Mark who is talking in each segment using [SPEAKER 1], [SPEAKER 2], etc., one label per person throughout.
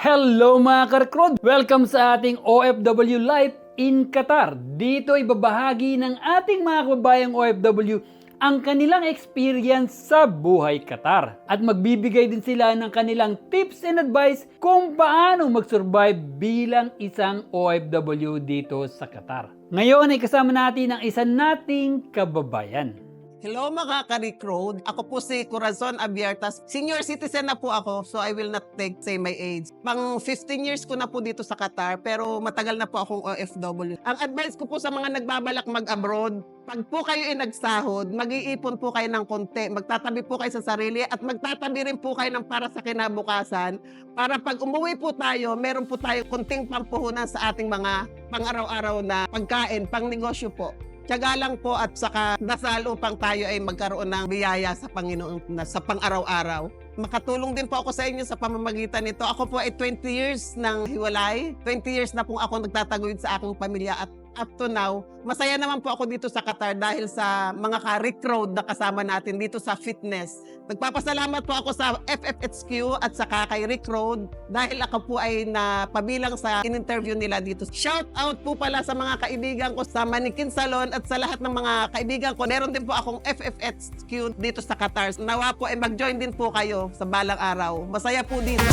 [SPEAKER 1] Hello mga ka-recruit! Welcome sa ating OFW Life in Qatar. Dito ay babahagi ng ating mga kababayang OFW ang kanilang experience sa buhay Qatar. At magbibigay din sila ng kanilang tips and advice kung paano mag-survive bilang isang OFW dito sa Qatar. Ngayon ay kasama natin ang isa nating kababayan.
[SPEAKER 2] Hello mga ka-recruit. Ako po si Corazon Abiertas. Senior citizen na po ako, so I will not say my age. Pang 15 years ko na po dito sa Qatar, pero matagal na po akong OFW. Ang advice ko po sa mga nagbabalak mag-abroad, pag po kayo nagsahod, mag-iipon po kayo ng konti, magtatabi po kayo sa sarili, at magtatabi rin po kayo ng para sa kinabukasan, para pag umuwi po tayo, meron po tayo konting pampuhunan sa ating mga pang-araw-araw na pagkain, pang-negosyo po. Tiyaga lang po at saka dasal upang tayo ay magkaroon ng biyaya sa Panginoon na sa pang-araw-araw. Makatulong din po ako sa inyo sa pamamagitan nito. Ako po ay 20 years nang hiwalay. 20 years na po ako nagtataguyod sa aking pamilya at up to now, masaya naman po ako dito sa Qatar dahil sa mga ka-recruit na kasama natin dito sa fitness. Nagpapasalamat po ako sa FFHQ at saka kay Rick Road dahil ako po ay napabilang sa in-interview nila dito. Shout out po pala sa mga kaibigan ko sa Manikin Salon at sa lahat ng mga kaibigan ko. Meron din po akong FFHQ dito sa Qatar. Nawa po ay mag-join din po kayo sa balang araw. Masaya po dito.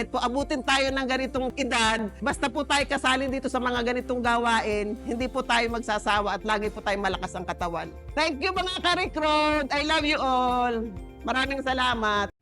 [SPEAKER 2] Kahit po abutin tayo ng ganitong edad, basta po tayo kasalin dito sa mga ganitong gawain, hindi po tayo magsasawa at lagi po tayo malakas ang katawan. Thank you mga ka-recruit! I love you all! Maraming salamat!